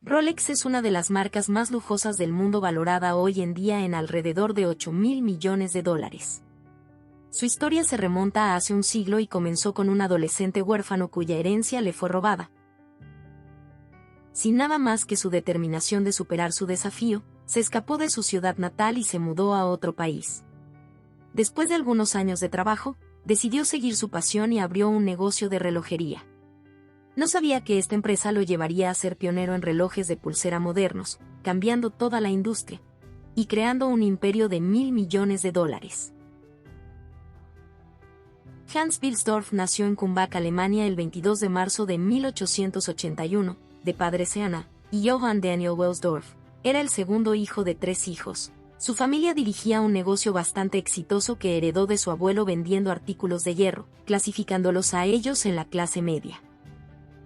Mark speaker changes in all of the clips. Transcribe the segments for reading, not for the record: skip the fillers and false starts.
Speaker 1: Rolex es una de las marcas más lujosas del mundo, valorada hoy en día en alrededor de $8.000 millones. Su historia se remonta a hace un siglo y comenzó con un adolescente huérfano cuya herencia le fue robada. Sin nada más que su determinación de superar su desafío, se escapó de su ciudad natal y se mudó a otro país. Después de algunos años de trabajo, decidió seguir su pasión y abrió un negocio de relojería. No sabía que esta empresa lo llevaría a ser pionero en relojes de pulsera modernos, cambiando toda la industria y creando un imperio de $1.000 millones. Hans Wilsdorf nació en Kumbach, Alemania, el 22 de marzo de 1881, de padres Anna y Johann Daniel Wilsdorf. Era el segundo hijo de 3 hijos. Su familia dirigía un negocio bastante exitoso que heredó de su abuelo vendiendo artículos de hierro, clasificándolos a ellos en la clase media.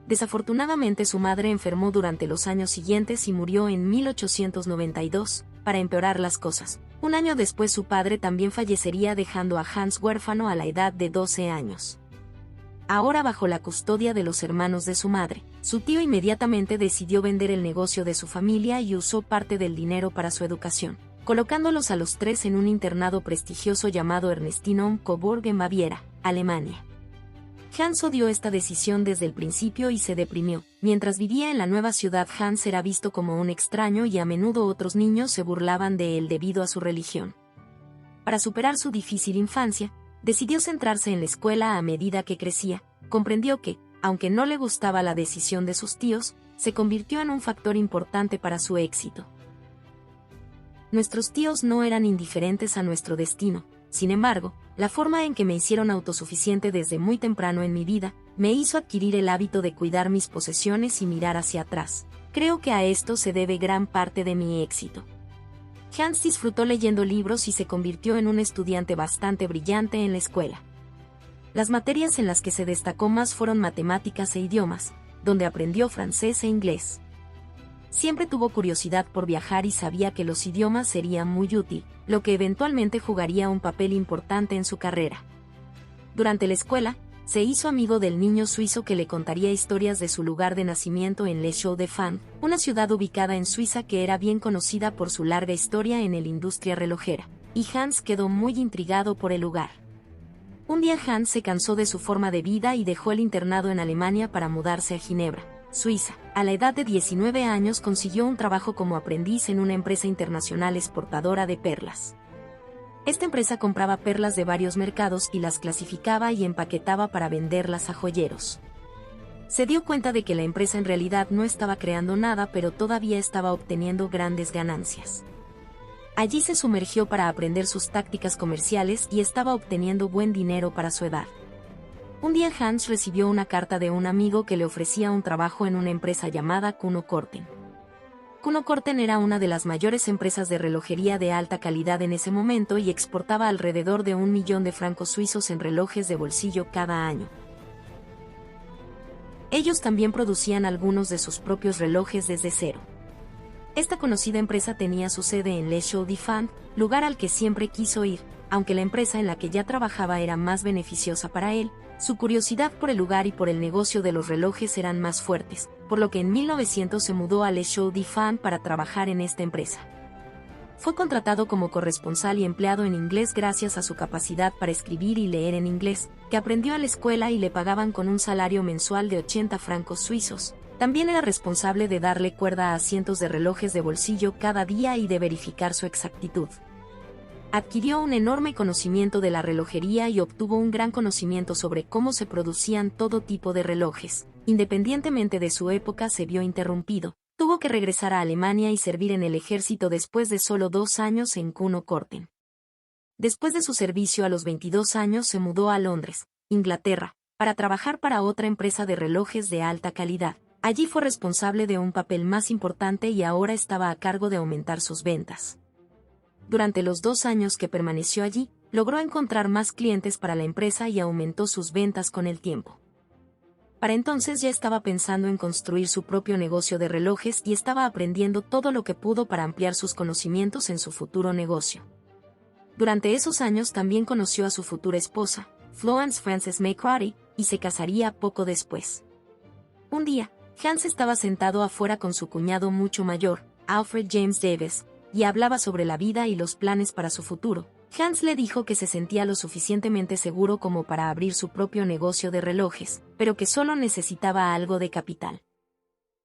Speaker 1: Desafortunadamente su madre enfermó durante los años siguientes y murió en 1892, para empeorar las cosas. Un año después su padre también fallecería dejando a Hans huérfano a la edad de 12 años. Ahora bajo la custodia de los hermanos de su madre, su tío inmediatamente decidió vender el negocio de su familia y usó parte del dinero para su educación, colocándolos a los 3 en un internado prestigioso llamado Ernestinum-Coburg en Baviera, Alemania. Hans odió esta decisión desde el principio y se deprimió. Mientras vivía en la nueva ciudad, Hans era visto como un extraño y a menudo otros niños se burlaban de él debido a su religión. Para superar su difícil infancia, decidió centrarse en la escuela. A medida que crecía, comprendió que, aunque no le gustaba la decisión de sus tíos, se convirtió en un factor importante para su éxito. Nuestros tíos no eran indiferentes a nuestro destino. Sin embargo, la forma en que me hicieron autosuficiente desde muy temprano en mi vida, me hizo adquirir el hábito de cuidar mis posesiones y mirar hacia atrás. Creo que a esto se debe gran parte de mi éxito. Hans disfrutó leyendo libros y se convirtió en un estudiante bastante brillante en la escuela. Las materias en las que se destacó más fueron matemáticas e idiomas, donde aprendió francés e inglés. Siempre tuvo curiosidad por viajar y sabía que los idiomas serían muy útil, lo que eventualmente jugaría un papel importante en su carrera. Durante la escuela, se hizo amigo del niño suizo que le contaría historias de su lugar de nacimiento en Les Chaux-de-Fonds, una ciudad ubicada en Suiza que era bien conocida por su larga historia en la industria relojera, y Hans quedó muy intrigado por el lugar. Un día Hans se cansó de su forma de vida y dejó el internado en Alemania para mudarse a Ginebra, Suiza. A la edad de 19 años consiguió un trabajo como aprendiz en una empresa internacional exportadora de perlas. Esta empresa compraba perlas de varios mercados y las clasificaba y empaquetaba para venderlas a joyeros. Se dio cuenta de que la empresa en realidad no estaba creando nada, pero todavía estaba obteniendo grandes ganancias. Allí se sumergió para aprender sus tácticas comerciales y estaba obteniendo buen dinero para su edad. Un día Hans recibió una carta de un amigo que le ofrecía un trabajo en una empresa llamada Kuno Corten. Kuno Corten era una de las mayores empresas de relojería de alta calidad en ese momento y exportaba alrededor de 1 millón de francos suizos en relojes de bolsillo cada año. Ellos también producían algunos de sus propios relojes desde cero. Esta conocida empresa tenía su sede en Les Chaux-de-Fonds, lugar al que siempre quiso ir. Aunque la empresa en la que ya trabajaba era más beneficiosa para él, su curiosidad por el lugar y por el negocio de los relojes eran más fuertes, por lo que en 1900 se mudó a Les Chaux-de-Fonds para trabajar en esta empresa. Fue contratado como corresponsal y empleado en inglés gracias a su capacidad para escribir y leer en inglés, que aprendió a la escuela y le pagaban con un salario mensual de 80 francos suizos. También era responsable de darle cuerda a cientos de relojes de bolsillo cada día y de verificar su exactitud. Adquirió un enorme conocimiento de la relojería y obtuvo un gran conocimiento sobre cómo se producían todo tipo de relojes. Independientemente de su época, se vio interrumpido. Tuvo que regresar a Alemania y servir en el ejército después de solo 2 años en Kuno Corten. Después de su servicio a los 22 años se mudó a Londres, Inglaterra, para trabajar para otra empresa de relojes de alta calidad. Allí fue responsable de un papel más importante y ahora estaba a cargo de aumentar sus ventas. Durante los 2 años que permaneció allí, logró encontrar más clientes para la empresa y aumentó sus ventas con el tiempo. Para entonces ya estaba pensando en construir su propio negocio de relojes y estaba aprendiendo todo lo que pudo para ampliar sus conocimientos en su futuro negocio. Durante esos años también conoció a su futura esposa, Florence Frances McCarthy, y se casaría poco después. Un día, Hans estaba sentado afuera con su cuñado mucho mayor, Alfred James Davis, y hablaba sobre la vida y los planes para su futuro. Hans le dijo que se sentía lo suficientemente seguro como para abrir su propio negocio de relojes, pero que solo necesitaba algo de capital.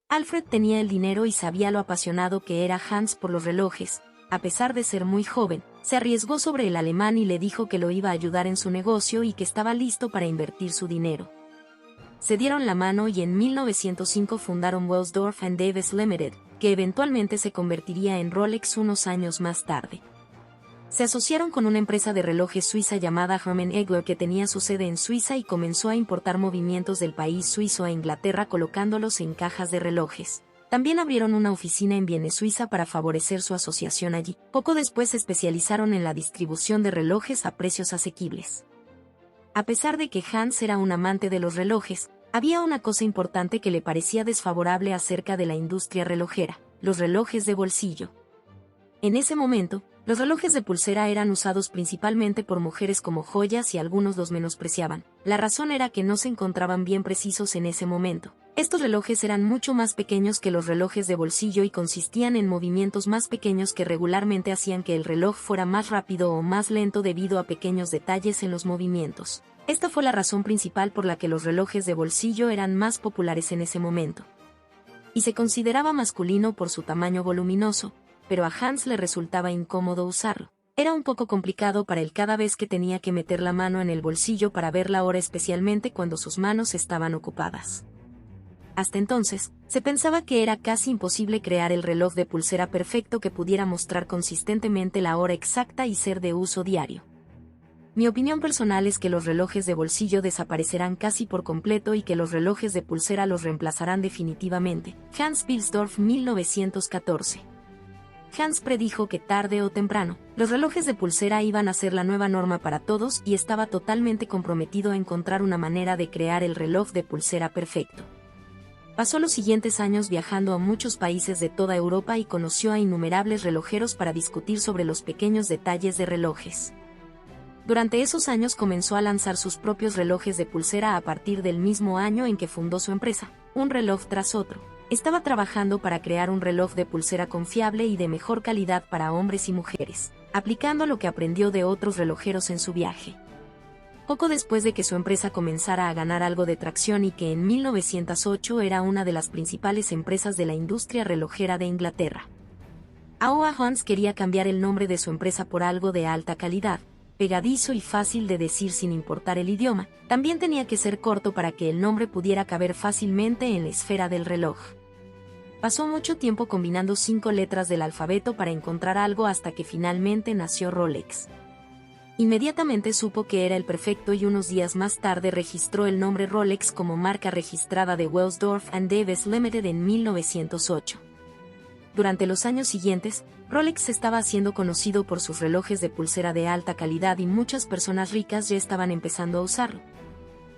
Speaker 1: Alfred tenía el dinero y sabía lo apasionado que era Hans por los relojes. A pesar de ser muy joven, se arriesgó sobre el alemán y le dijo que lo iba a ayudar en su negocio y que estaba listo para invertir su dinero. Se dieron la mano y en 1905 fundaron Welsdorf and Davis Limited, que eventualmente se convertiría en Rolex unos años más tarde. Se asociaron con una empresa de relojes suiza llamada Hermann Egler que tenía su sede en Suiza y comenzó a importar movimientos del país suizo a Inglaterra colocándolos en cajas de relojes. También abrieron una oficina en Viena, Suiza para favorecer su asociación allí. Poco después se especializaron en la distribución de relojes a precios asequibles. A pesar de que Hans era un amante de los relojes, había una cosa importante que le parecía desfavorable acerca de la industria relojera: los relojes de bolsillo. En ese momento, los relojes de pulsera eran usados principalmente por mujeres como joyas y algunos los menospreciaban. La razón era que no se encontraban bien precisos en ese momento. Estos relojes eran mucho más pequeños que los relojes de bolsillo y consistían en movimientos más pequeños que regularmente hacían que el reloj fuera más rápido o más lento debido a pequeños detalles en los movimientos. Esta fue la razón principal por la que los relojes de bolsillo eran más populares en ese momento. Y se consideraba masculino por su tamaño voluminoso, pero a Hans le resultaba incómodo usarlo. Era un poco complicado para él cada vez que tenía que meter la mano en el bolsillo para ver la hora, especialmente cuando sus manos estaban ocupadas. Hasta entonces, se pensaba que era casi imposible crear el reloj de pulsera perfecto que pudiera mostrar consistentemente la hora exacta y ser de uso diario. Mi opinión personal es que los relojes de bolsillo desaparecerán casi por completo y que los relojes de pulsera los reemplazarán definitivamente. Hans Wilsdorf, 1914. Hans predijo que tarde o temprano, los relojes de pulsera iban a ser la nueva norma para todos y estaba totalmente comprometido a encontrar una manera de crear el reloj de pulsera perfecto. Pasó los siguientes años viajando a muchos países de toda Europa y conoció a innumerables relojeros para discutir sobre los pequeños detalles de relojes. Durante esos años comenzó a lanzar sus propios relojes de pulsera a partir del mismo año en que fundó su empresa, un reloj tras otro. Estaba trabajando para crear un reloj de pulsera confiable y de mejor calidad para hombres y mujeres, aplicando lo que aprendió de otros relojeros en su viaje. Poco después de que su empresa comenzara a ganar algo de tracción y que en 1908 era una de las principales empresas de la industria relojera de Inglaterra. Ahora Hans quería cambiar el nombre de su empresa por algo de alta calidad, pegadizo y fácil de decir sin importar el idioma. También tenía que ser corto para que el nombre pudiera caber fácilmente en la esfera del reloj. Pasó mucho tiempo combinando 5 letras del alfabeto para encontrar algo hasta que finalmente nació Rolex. Inmediatamente supo que era el perfecto y unos días más tarde registró el nombre Rolex como marca registrada de Welsdorf and Davis Limited en 1908. Durante los años siguientes, Rolex estaba siendo conocido por sus relojes de pulsera de alta calidad y muchas personas ricas ya estaban empezando a usarlo.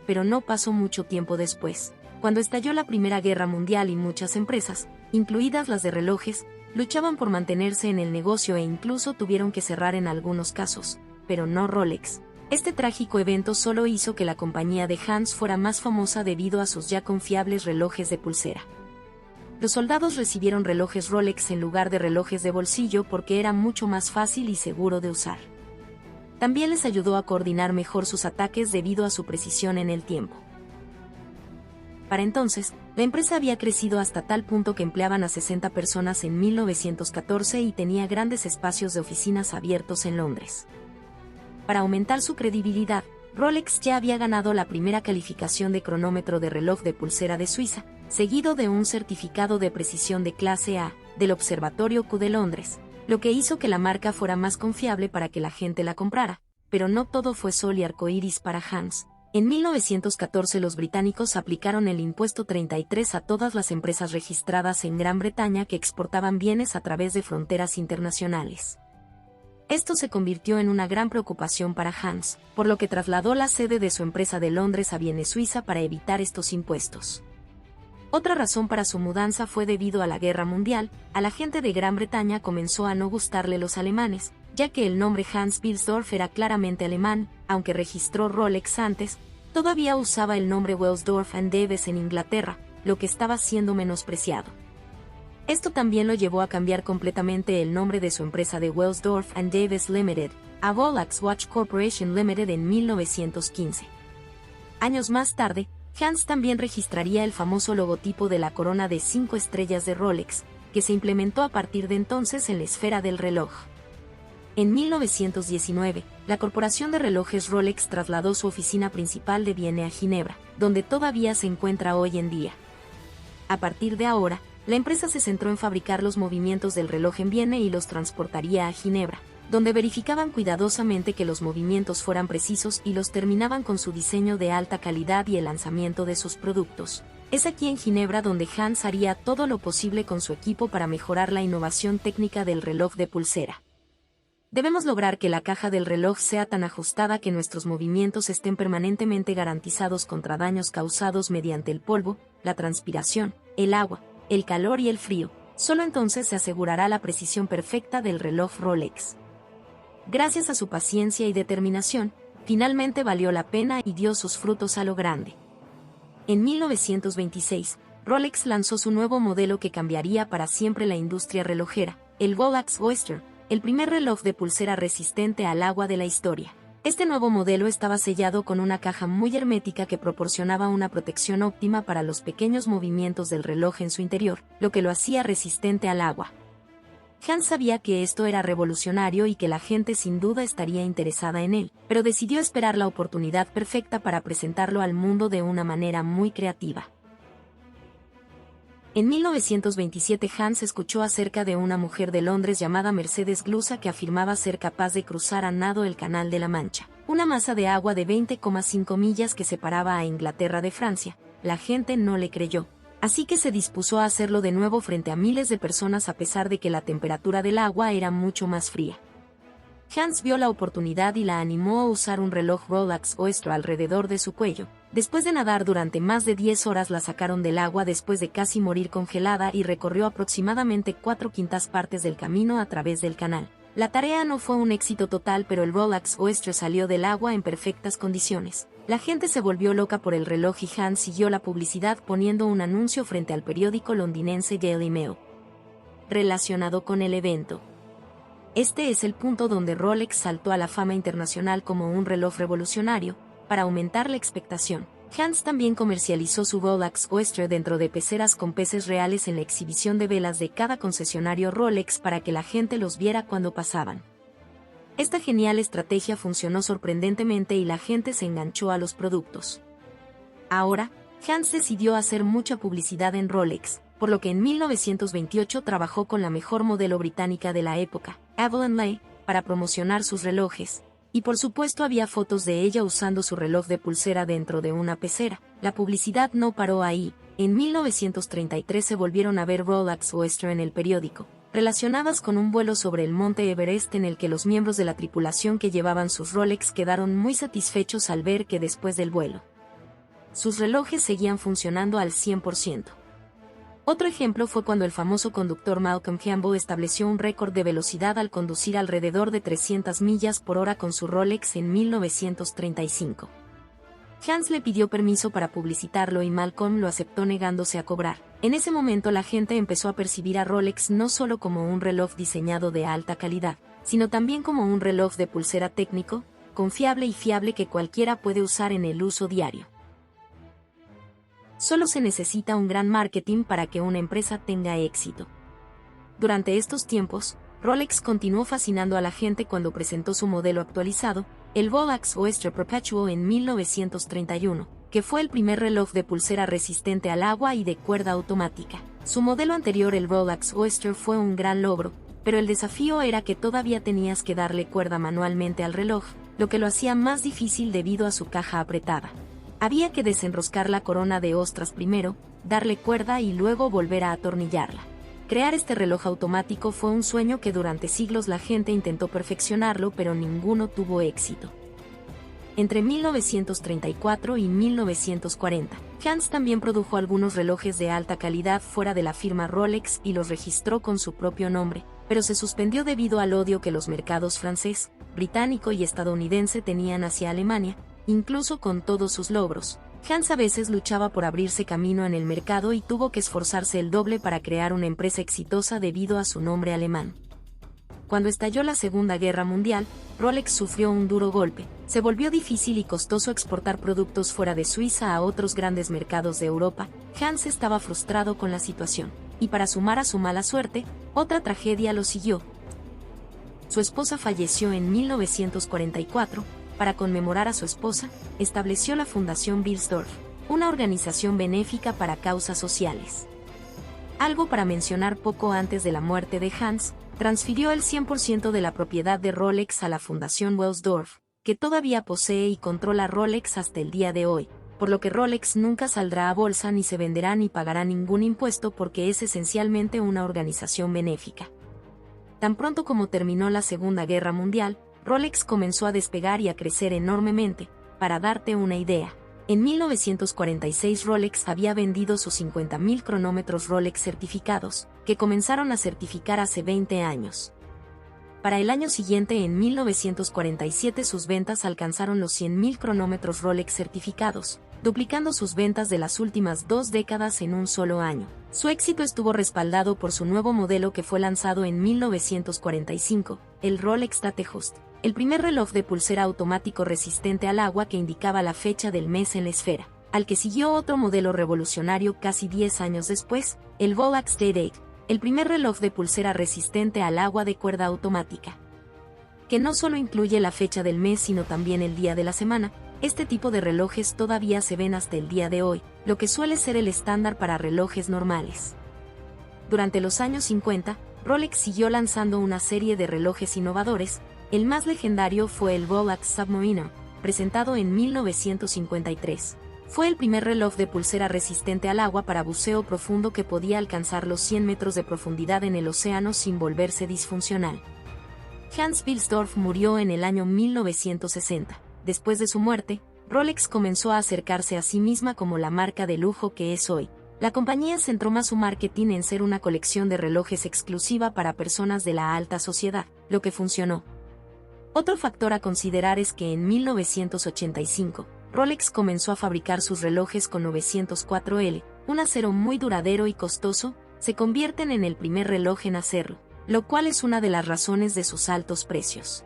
Speaker 1: Pero no pasó mucho tiempo después, cuando estalló la Primera Guerra Mundial y muchas empresas, incluidas las de relojes, luchaban por mantenerse en el negocio e incluso tuvieron que cerrar en algunos casos, pero no Rolex. Este trágico evento solo hizo que la compañía de Hans fuera más famosa debido a sus ya confiables relojes de pulsera. Los soldados recibieron relojes Rolex en lugar de relojes de bolsillo porque era mucho más fácil y seguro de usar. También les ayudó a coordinar mejor sus ataques debido a su precisión en el tiempo. Para entonces, la empresa había crecido hasta tal punto que empleaban a 60 personas en 1914 y tenía grandes espacios de oficinas abiertos en Londres. Para aumentar su credibilidad, Rolex ya había ganado la primera calificación de cronómetro de reloj de pulsera de Suiza, seguido de un certificado de precisión de clase A, del Observatorio Q de Londres, lo que hizo que la marca fuera más confiable para que la gente la comprara. Pero no todo fue sol y arcoíris para Hans. En 1914 los británicos aplicaron el impuesto 33 a todas las empresas registradas en Gran Bretaña que exportaban bienes a través de fronteras internacionales. Esto se convirtió en una gran preocupación para Hans, por lo que trasladó la sede de su empresa de Londres a Viena, Suiza para evitar estos impuestos. Otra razón para su mudanza fue debido a la Guerra Mundial. A la gente de Gran Bretaña comenzó a no gustarle los alemanes, ya que el nombre Hans Wilsdorf era claramente alemán. Aunque registró Rolex antes, todavía usaba el nombre Welsdorf and Davis en Inglaterra, lo que estaba siendo menospreciado. Esto también lo llevó a cambiar completamente el nombre de su empresa de Welsdorf and Davis Limited, a Rolex Watch Corporation Limited en 1915. Años más tarde, Hans también registraría el famoso logotipo de la corona de 5 estrellas de Rolex, que se implementó a partir de entonces en la esfera del reloj. En 1919, la corporación de relojes Rolex trasladó su oficina principal de Vienne a Ginebra, donde todavía se encuentra hoy en día. A partir de ahora, la empresa se centró en fabricar los movimientos del reloj en Vienne y los transportaría a Ginebra, donde verificaban cuidadosamente que los movimientos fueran precisos y los terminaban con su diseño de alta calidad y el lanzamiento de sus productos. Es aquí en Ginebra donde Hans haría todo lo posible con su equipo para mejorar la innovación técnica del reloj de pulsera. Debemos lograr que la caja del reloj sea tan ajustada que nuestros movimientos estén permanentemente garantizados contra daños causados mediante el polvo, la transpiración, el agua, el calor y el frío. Solo entonces se asegurará la precisión perfecta del reloj Rolex. Gracias a su paciencia y determinación, finalmente valió la pena y dio sus frutos a lo grande. En 1926, Rolex lanzó su nuevo modelo que cambiaría para siempre la industria relojera, el Rolex Oyster, el primer reloj de pulsera resistente al agua de la historia. Este nuevo modelo estaba sellado con una caja muy hermética que proporcionaba una protección óptima para los pequeños movimientos del reloj en su interior, lo que lo hacía resistente al agua. Hans sabía que esto era revolucionario y que la gente sin duda estaría interesada en él, pero decidió esperar la oportunidad perfecta para presentarlo al mundo de una manera muy creativa. En 1927 Hans escuchó acerca de una mujer de Londres llamada Mercedes Glusa que afirmaba ser capaz de cruzar a nado el Canal de la Mancha, una masa de agua de 20,5 millas que separaba a Inglaterra de Francia. La gente no le creyó, así que se dispuso a hacerlo de nuevo frente a miles de personas a pesar de que la temperatura del agua era mucho más fría. Hans vio la oportunidad y la animó a usar un reloj Rolex Oyster alrededor de su cuello. Después de nadar durante más de 10 horas la sacaron del agua después de casi morir congelada y recorrió aproximadamente 4/5 partes del camino a través del canal. La tarea no fue un éxito total, pero el Rolex Oyster salió del agua en perfectas condiciones. La gente se volvió loca por el reloj y Hans siguió la publicidad poniendo un anuncio frente al periódico londinense Daily Mail relacionado con el evento. Este es el punto donde Rolex saltó a la fama internacional como un reloj revolucionario. Para aumentar la expectación, Hans también comercializó su Rolex Oyster dentro de peceras con peces reales en la exhibición de velas de cada concesionario Rolex para que la gente los viera cuando pasaban. Esta genial estrategia funcionó sorprendentemente y la gente se enganchó a los productos. Ahora, Hans decidió hacer mucha publicidad en Rolex, por lo que en 1928 trabajó con la mejor modelo británica de la época, Evelyn Leigh, para promocionar sus relojes. Y por supuesto había fotos de ella usando su reloj de pulsera dentro de una pecera. La publicidad no paró ahí. En 1933 se volvieron a ver Rolex Oyster en el periódico, relacionadas con un vuelo sobre el monte Everest en el que los miembros de la tripulación que llevaban sus Rolex quedaron muy satisfechos al ver que después del vuelo, sus relojes seguían funcionando al 100%. Otro ejemplo fue cuando el famoso conductor Malcolm Campbell estableció un récord de velocidad al conducir alrededor de 300 millas por hora con su Rolex en 1935. Hans le pidió permiso para publicitarlo y Malcolm lo aceptó negándose a cobrar. En ese momento la gente empezó a percibir a Rolex no solo como un reloj diseñado de alta calidad, sino también como un reloj de pulsera técnico, confiable y fiable que cualquiera puede usar en el uso diario. Solo se necesita un gran marketing para que una empresa tenga éxito. Durante estos tiempos, Rolex continuó fascinando a la gente cuando presentó su modelo actualizado, el Rolex Oyster Perpetual en 1931, que fue el primer reloj de pulsera resistente al agua y de cuerda automática. Su modelo anterior, el Rolex Oyster, fue un gran logro, pero el desafío era que todavía tenías que darle cuerda manualmente al reloj, lo que lo hacía más difícil debido a su caja apretada. Había que desenroscar la corona de ostras primero, darle cuerda y luego volver a atornillarla. Crear este reloj automático fue un sueño que durante siglos la gente intentó perfeccionarlo, pero ninguno tuvo éxito. Entre 1934 y 1940, Hans también produjo algunos relojes de alta calidad fuera de la firma Rolex y los registró con su propio nombre, pero se suspendió debido al odio que los mercados francés, británico y estadounidense tenían hacia Alemania. Incluso con todos sus logros, Hans a veces luchaba por abrirse camino en el mercado y tuvo que esforzarse el doble para crear una empresa exitosa debido a su nombre alemán. Cuando estalló la Segunda Guerra Mundial, Rolex sufrió un duro golpe. Se volvió difícil y costoso exportar productos fuera de Suiza a otros grandes mercados de Europa. Hans estaba frustrado con la situación, y para sumar a su mala suerte, otra tragedia lo siguió. Su esposa falleció en 1944. Para conmemorar a su esposa, estableció la Fundación Wilsdorf, una organización benéfica para causas sociales. Algo para mencionar: poco antes de la muerte de Hans, transfirió el 100% de la propiedad de Rolex a la Fundación Wilsdorf, que todavía posee y controla Rolex hasta el día de hoy, por lo que Rolex nunca saldrá a bolsa ni se venderá ni pagará ningún impuesto porque es esencialmente una organización benéfica. Tan pronto como terminó la Segunda Guerra Mundial, Rolex comenzó a despegar y a crecer enormemente. Para darte una idea, en 1946 Rolex había vendido sus 50.000 cronómetros Rolex certificados, que comenzaron a certificar hace 20 años. Para el año siguiente, en 1947, sus ventas alcanzaron los 100.000 cronómetros Rolex certificados, duplicando sus ventas de las últimas 2 décadas en un solo año. Su éxito estuvo respaldado por su nuevo modelo que fue lanzado en 1945, el Rolex Datejust, el primer reloj de pulsera automático resistente al agua que indicaba la fecha del mes en la esfera, al que siguió otro modelo revolucionario casi 10 años después, el Rolex Datejust, el primer reloj de pulsera resistente al agua de cuerda automática, que no solo incluye la fecha del mes sino también el día de la semana. Este tipo de relojes todavía se ven hasta el día de hoy, lo que suele ser el estándar para relojes normales. Durante los años 50, Rolex siguió lanzando una serie de relojes innovadores. El más legendario fue el Rolex Submariner, presentado en 1953. Fue el primer reloj de pulsera resistente al agua para buceo profundo que podía alcanzar los 100 metros de profundidad en el océano sin volverse disfuncional. Hans Wilsdorf murió en el año 1960. Después de su muerte, Rolex comenzó a acercarse a sí misma como la marca de lujo que es hoy. La compañía centró más su marketing en ser una colección de relojes exclusiva para personas de la alta sociedad, lo que funcionó. Otro factor a considerar es que en 1985, Rolex comenzó a fabricar sus relojes con 904L, un acero muy duradero y costoso. Se convierten en el primer reloj en hacerlo, lo cual es una de las razones de sus altos precios.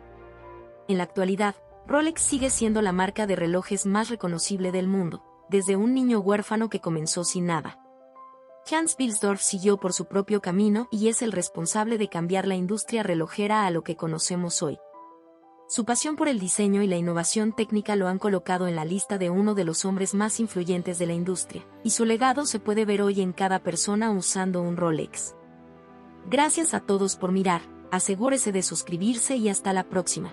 Speaker 1: En la actualidad, Rolex sigue siendo la marca de relojes más reconocible del mundo, desde un niño huérfano que comenzó sin nada. Hans Wilsdorf siguió por su propio camino y es el responsable de cambiar la industria relojera a lo que conocemos hoy. Su pasión por el diseño y la innovación técnica lo han colocado en la lista de uno de los hombres más influyentes de la industria, y su legado se puede ver hoy en cada persona usando un Rolex. Gracias a todos por mirar, asegúrese de suscribirse y hasta la próxima.